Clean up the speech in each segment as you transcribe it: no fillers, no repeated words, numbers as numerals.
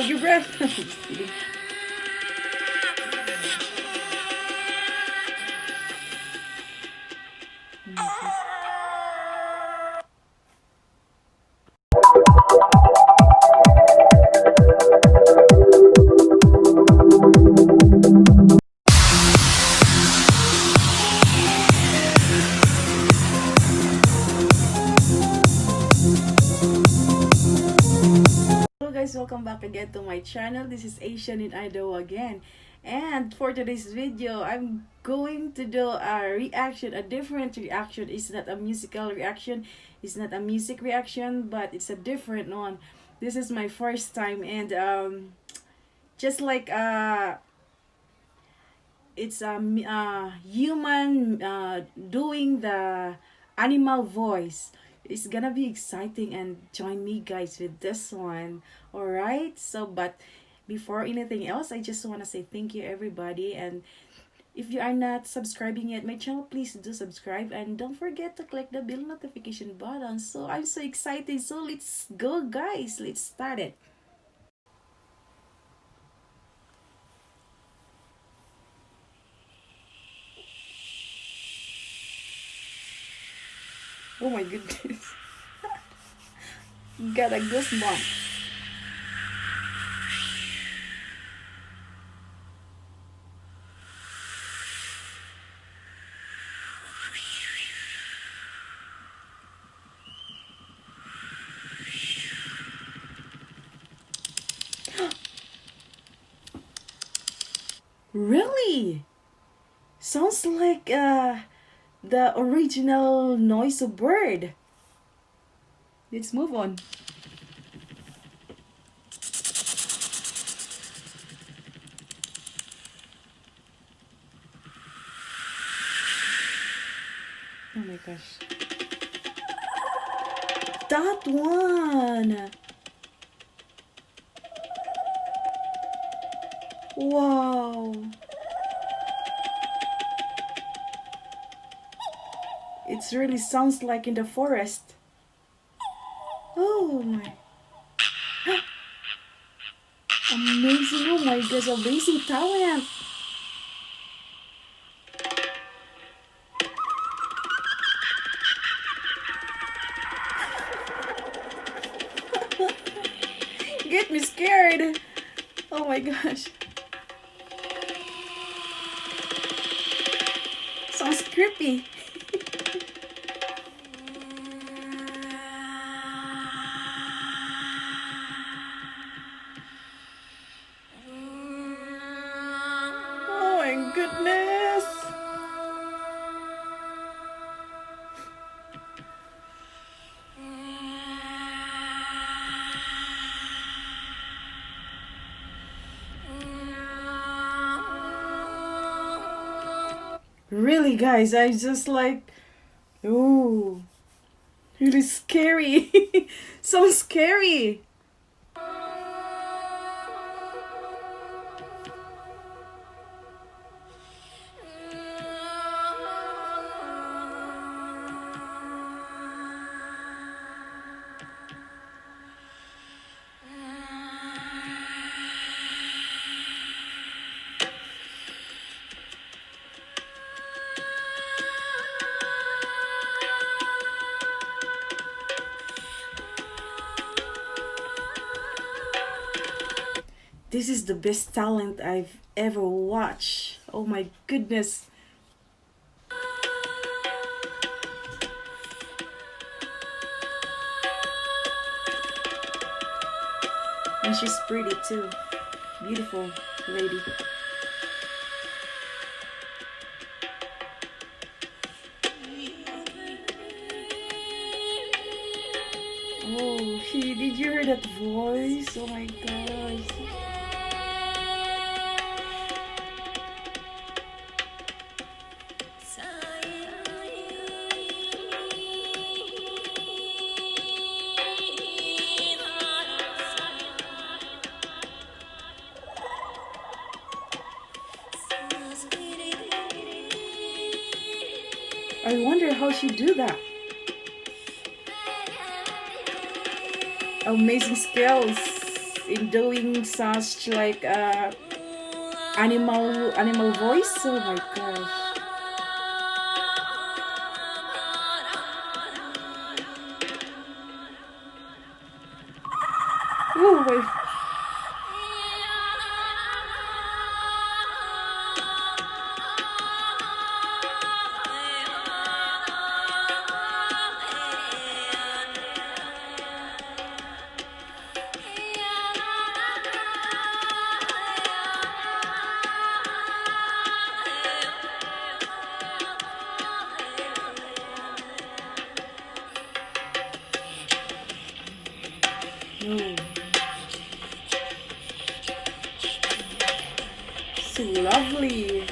hold your breath. Just kidding. Hello guys, welcome back again to my channel. This is Asian in Idaho again. And for today's video, I'm going to do a reaction, a different reaction. It's not a musical reaction, it's not a music reaction, but it's a different one. This is my first time, and just like it's a human doing the animal voice. It's gonna be exciting, and join me guys with this one. All right, so but before anything else, I just want to say thank you everybody, and if you are not subscribing yet my channel, please do subscribe, and don't forget to click the bell notification button. So I'm so excited, so let's go guys, let's start it. Oh my goodness. Got a goosebump. Really? Sounds like the original noise of bird. Let's move on. Oh my gosh. That one! Wow! It really sounds like in the forest. Oh my. Amazing, oh my gosh, amazing talent. Get me scared. Oh my gosh. Sounds creepy. Oh my goodness. Really guys, I just like, oh, it is scary. So scary. This is the best talent I've ever watched. Oh my goodness. And she's pretty too. Beautiful lady. Oh, did you hear that voice? Oh my gosh. I wonder how she do that. Amazing skills. in doing such like animal voice. Oh my gosh. Oh my. No. So lovely.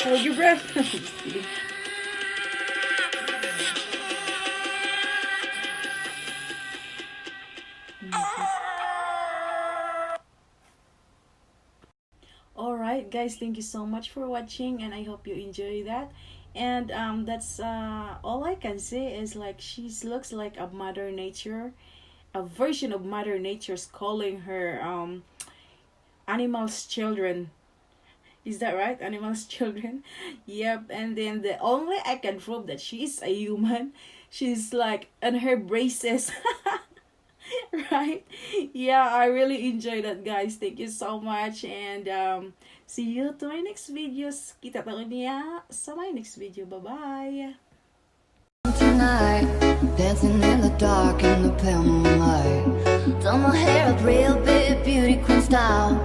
Hold your breath. Just kidding. Alright guys, thank you so much for watching, and I hope you enjoy that. And that's all I can say is like she looks like a mother nature, a version of mother nature's calling her animals children. Is that right? Animals children. Yep. And then the only I can prove that she is a human, she's like on her braces. Right? Yeah, I really enjoy that guys. Thank you so much, and see you to my next videos. Kita tayo niya sa my next video. Bye-bye. Tonight, dancing in the dark in the pale moonlight. Done my hair up real big, beauty queen style.